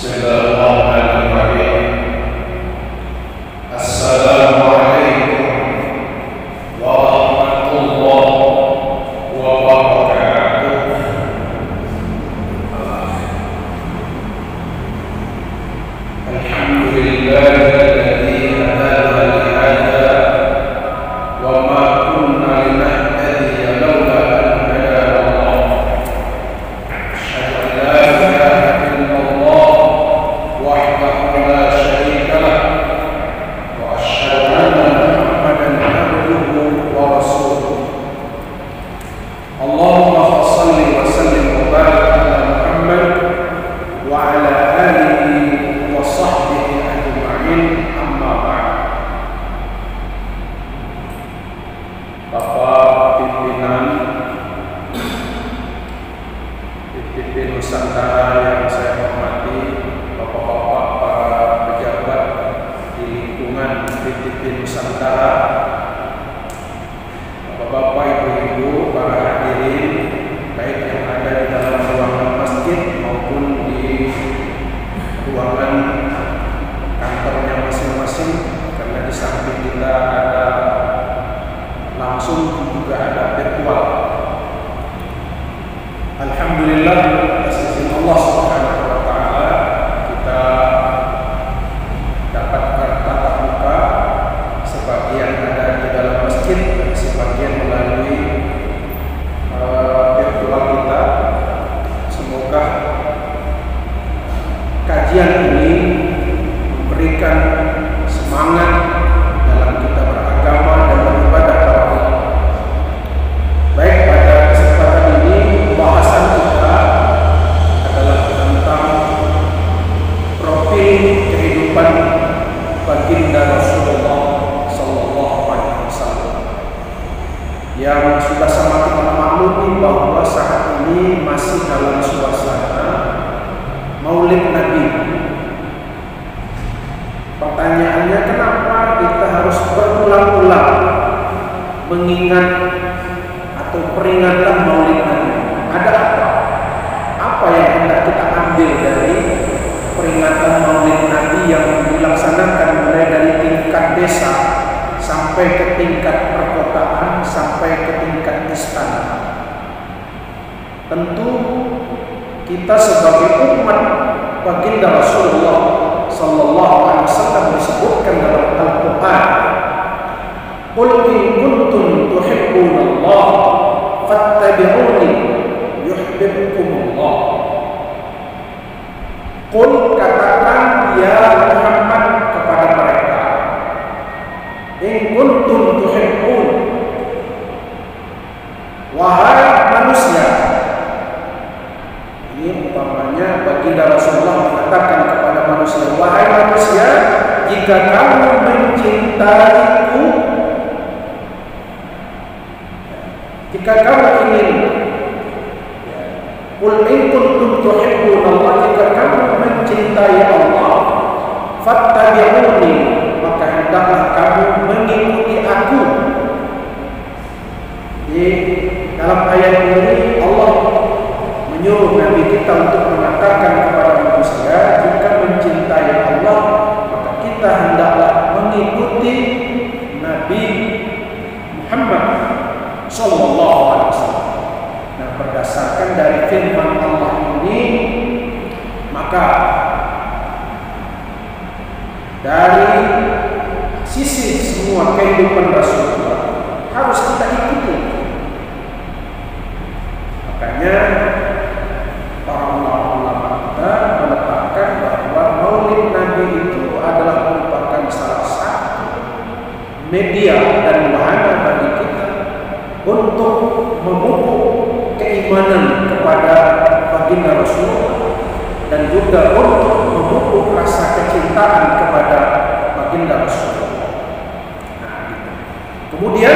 Bismillahirrahmanirrahim. Assalamualaikum warahmatullahi wabarakatuh. Alhamdulillahilladzi hadana li hadza wa ma kunna linahtadiya laula an hadana Allah. Asyhadu an la ilaha illallah wahdahu la syarika lah wa asyhadu anna Muhammadan abduhu wa rasuluh. Allahumma shalli wa sallim wa barik ala Muhammad wa ala alihi wa sahbihi ajma'in, amma ba'd. Bapak pimpinan PPP Nusantara yang saya hormati, bapak-bapak para pejabat di lingkungan PPP Nusantara, bapak-bapak, ibu-ibu, para hadirin, baik yang ada di dalam ruangan masjid maupun di ruangan kantornya masing-masing, karena di samping kita ada langsung juga ada virtual. Alhamdulillah, atas izin Allah Subhanahu wa taala kita dapat bertatap muka, sebagian ada di dalam masjid dan sebagian melalui virtual kita. Semoga kajian ini memberikan semangat dalam kita beragama dan beribadah kepada Allah. Baik, pada kesempatan ini pembahasan kita adalah tentang profil kehidupan baginda Rasulullah Sallallahu Alaihi Wasallam, yang sudah sama kita maklumi bahwa saat ini masih dalam suasana Maulid Nabi. Pertanyaannya, kenapa kita harus berulang-ulang mengingat atau peringatan Maulid Nabi? Ada apa? Apa yang hendak kita ambil dari peringatan Maulid Nabi yang dilaksanakan mulai dari tingkat desa sampai ke tingkat perkotaan sampai ke tingkat istana? Tentu kita sebagai umat baginda Rasulullah Sallallahu Alaihi Wasallam disebutkan dalam Al-Quran, "Qul in kuntum tuhibbunallah fattabi'uni yuhibbukumullah." Qul, katakan ya Muhammad kepada mereka, in kuntum tuhibbun, wahai manusia. Ini umpamanya baginda Rasulullah mengatakan kepada manusia, wahai manusia, jika kamu mencintaiku, jika kamu ingin, qul in kuntum tuhibbunallah, jika kamu mencintai Allah, fattabi'uni, maka hendaklah kamu mengikuti aku. Di dalam ayat ini Allah menyuruh Nabi kita untuk mengatakan kepada manusia, jika mencintai Allah, maka kita hendaklah mengikuti Nabi Muhammad Sallallahu Alaihi Wasallam. Nah, berdasarkan dari firman Allah ini, maka dari sisi semua kehidupan Rasulullah harus kita ikuti. Makanya para ulama kita meletakkan bahwa Maulid Nabi itu adalah merupakan salah satu media dan wahana bagi kita untuk memupuk keimanan kepada baginda Rasulullah dan juga untuk memupuk rasa kecintaan kepada baginda Rasulullah. Nah, gitu. Kemudian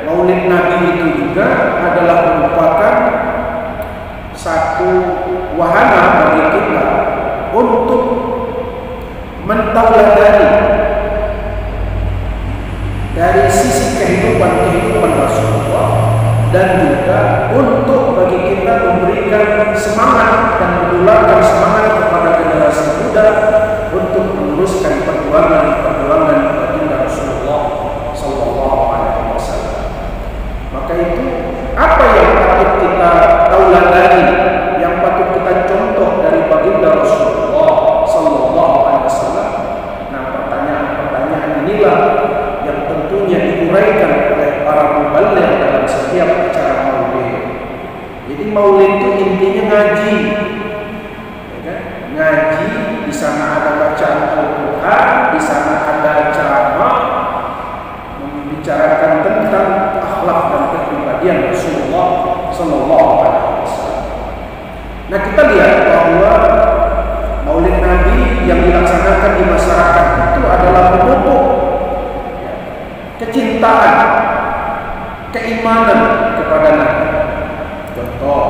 Maulid Nabi itu juga adalah merupakan satu wahana bagi kita untuk mentauladani dari sisi kehidupan Rasulullah, dan juga untuk bagi kita memberikan semangat dan menularkan semangat kepada sudah untuk meneruskan perjuangan baginda Rasulullah Sallallahu Alaihi Wasallam. Maka itu apa yang patut kita tauladani, yang patut kita contoh dari baginda Rasulullah Sallallahu Alaihi Wasallam? Nah, pertanyaan-pertanyaan inilah yang tentunya diuraikan oleh para muballigh dalam setiap acara maulid. Jadi maulid itu intinya ngaji, ya kan? Ngaji, di sana ada bacaan Al-Quran, di sana ada ceramah membicarakan tentang akhlak dan kepribadian Rasulullah Sallallahu Alaihi Wasallam. Nah, kita lihat bahwa maulid Nabi yang dilaksanakan di masyarakat itu adalah memupuk kecintaan, keimanan kepada Nabi. Contoh,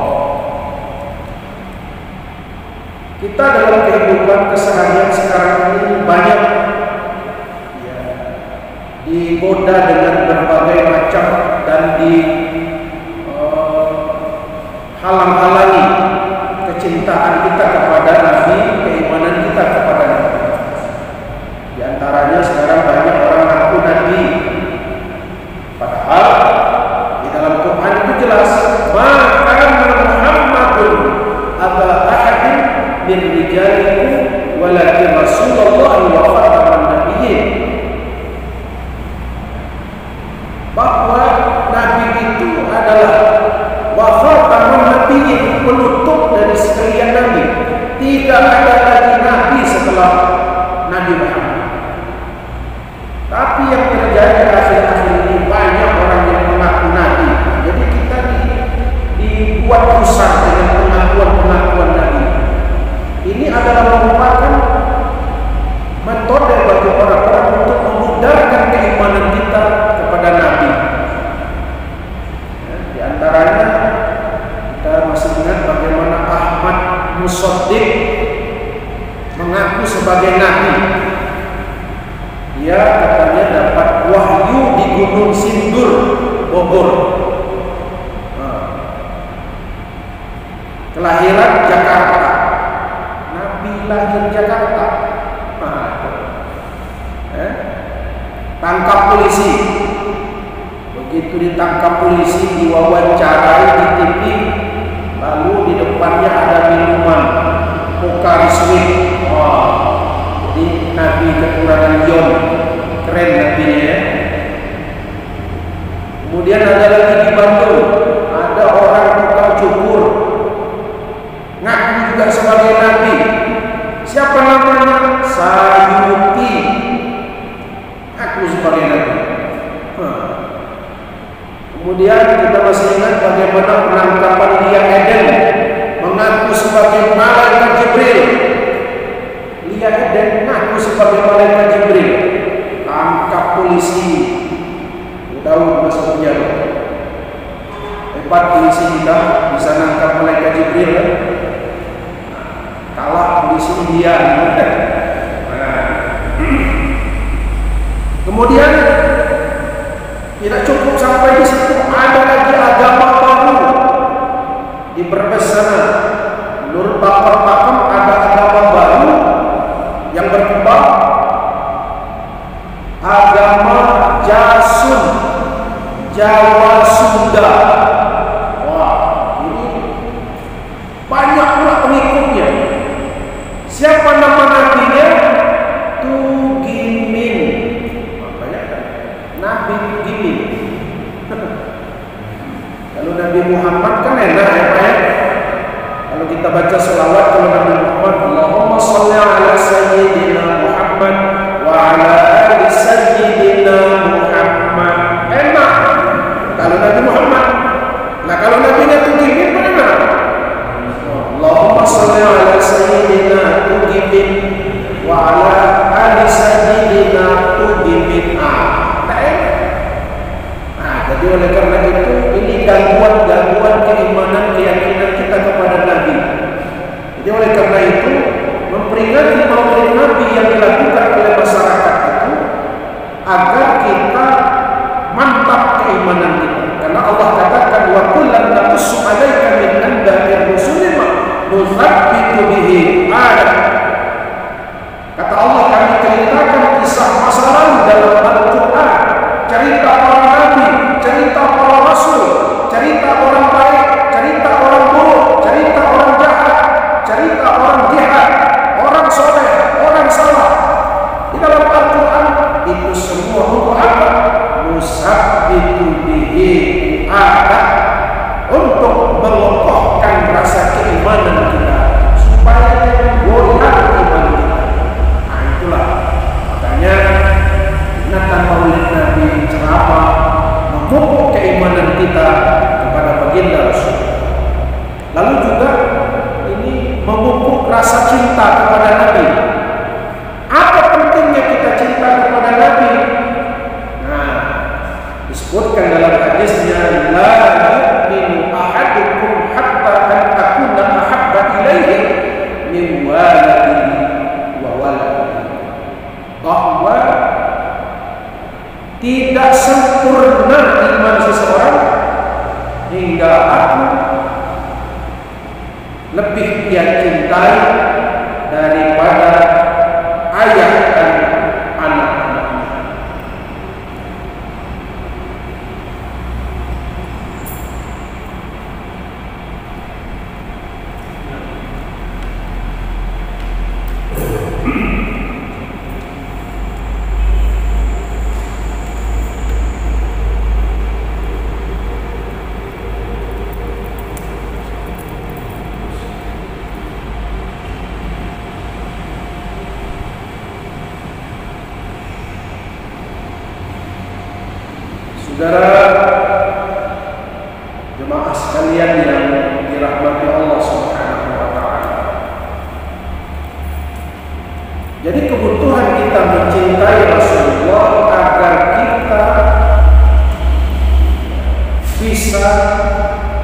kita dalam kehidupan keseharian sekarang ini banyak ya, digoda dengan berbagai macam dan halang-halangi kecintaan kita kepada Nabi, keimanan kita kepada Nabi. Di antaranya sekarang banyak orang mengaku Nabi, padahal di dalam Quran itu jelas, maka Muhammadun aba ahadin min rijalikum walakin Rasulullah wa khataman nabiyyin, bahwa Nabi itu adalah wa khataman nabiyyin, penutup dari sekalian Nabi. Tidak ada lagi Nabi setelah Nabi Muhammad. Tapi yang terjadi akhir-akhir ini banyak orang yang mengaku Nabi. Jadi kita dibuat rusak dengan pengakuan-pengakuan Nabi. Ini adalah merupakan metode bagi orang-orang untuk memudarkan keimanan kita kepada Nabi. Ya, di antaranya kita masih ingat bagaimana Ahmad Musaddiq mengaku sebagai Nabi. Dia katanya dapat wahyu di Gunung Sindur, Bogor. Kelahiran Jakarta. Nabi lahir Jakarta. Tangkap polisi. Begitu ditangkap polisi, diwawancarai di TV, lalu di depannya ada minuman Pocari Sweat. Jadi Nabi kekurangan ion, keren Nabinya ya. Kemudian ada lagi di Bandung, ada orang tukang cukur, ngaku juga sebagai Nabi. Siapa namanya? Sayuti, ngaku sebagai Nabi. Kemudian kita masih ingat bagaimana penangkapan Lia Eden, mengaku sebagai malaikat Jibril. Lia Eden ngaku sebagai malaikat Jibril, tangkap polisi, udah masuk penjara. Hebat polisi kita, bisa nangkap malaikat Jibril. Kalah polisi India. Kemudian tidak cukup sampai di situ, ada lagi agama baru di Brebes sana. Menurut Bapak Pakem ada agama baru yang berkembang, agama Jasun, Jawa Sunda. Wah, ini banyak pula pengikutnya. Siapa nama nabinya? Tugimin. Makanya kan Nabi Tugimin. Kalau Nabi Muhammad kan enak ya Pak ya. Kalau kita baca selawat kalau Nabi Muhammad, Allahumma sholli ala sayyidina Muhammad wa ala ali sayyidina Muhammad. Enak. Kalau Nabi Muhammad. Nah kalau Nabinya Tugimin bagaimana? Allahumma sholli ala sayyidina Tugimin wa ala ali sayyidina Tugimin. Jadi oleh karena itu ini gangguan keimanan, keyakinan kita kepada Nabi. juga ini memupuk rasa cinta kepada Nabi. Apa pentingnya kita cinta kepada Nabi? Nah, disebutkan dalam hadisnya, la yu'minu ahadukum hatta an akuna ahabba ilaihi min waladihi wa waladihi. Bahwa tidak sempurna iman seseorang hingga aku lebih dia cintai daripada ayah dan anak-anaknya. Saudara jemaah sekalian yang dirahmati Allah Subhanahu wa taala. Jadi kebutuhan kita mencintai Rasulullah agar kita bisa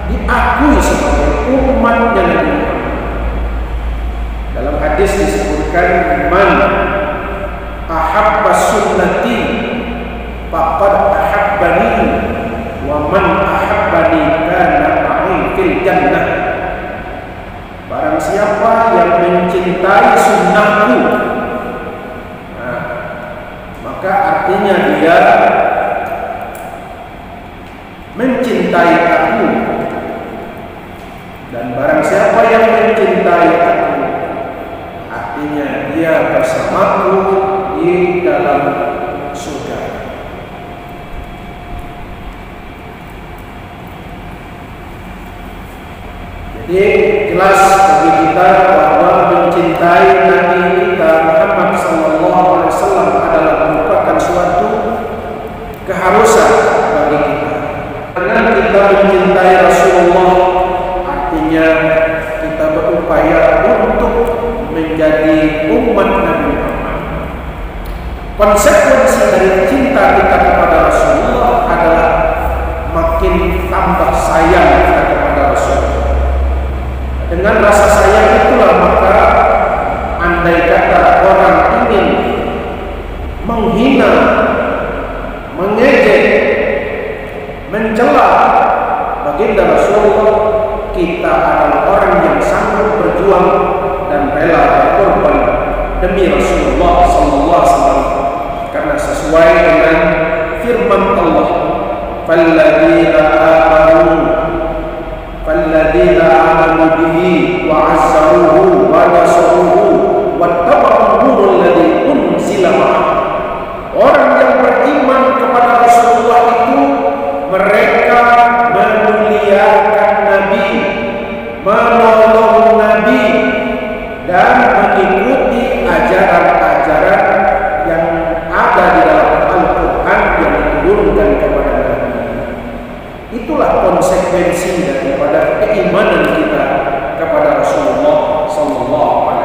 diakui sebagai umatnya Nabi Muhammad. Dalam hadis disebutkan, man ahabba sunnati faqad ahabbani wa man ahabbani kana ma'i fil jannah. Barang siapa yang mencintai sunnahku, nah, maka artinya dia mencintai aku, dan barang siapa yang mencintai aku, artinya dia bersamaku di dalam surga. Jadi jelas bagi kita bahwa mencintai Nabi kita Muhammad SAW adalah merupakan suatu keharusan bagi kita. Dengan kita mencintai Rasulullah, artinya kita berupaya untuk menjadi umat Nabi Muhammad. Konsekuensi dari cinta kita kepada Rasulullah adalah makin tambah sayang kita kepada Rasulullah. Dengan rasa sayang itulah maka andai kata orang ingin menghina, mengejek, mencela baginda Rasulullah, kita adalah orang yang sanggup berjuang dan rela berkorban demi Rasulullah SAW, karena sesuai dengan firman Allah, falladzina amanu bihi wa azzaruhu wa nasaruhu wattaba'u nurul ladzi unzila ma'ahu. Orang yang beriman kepada Rasulullah itu mereka memuliakan Nabi, menolong Nabi, dan mengikuti ajaran-ajaran yang ada di dalam Al-Quran yang diturunkan kepada Nabi. Itulah konsekuensi daripada keimanan kita kepada Rasulullah SAW.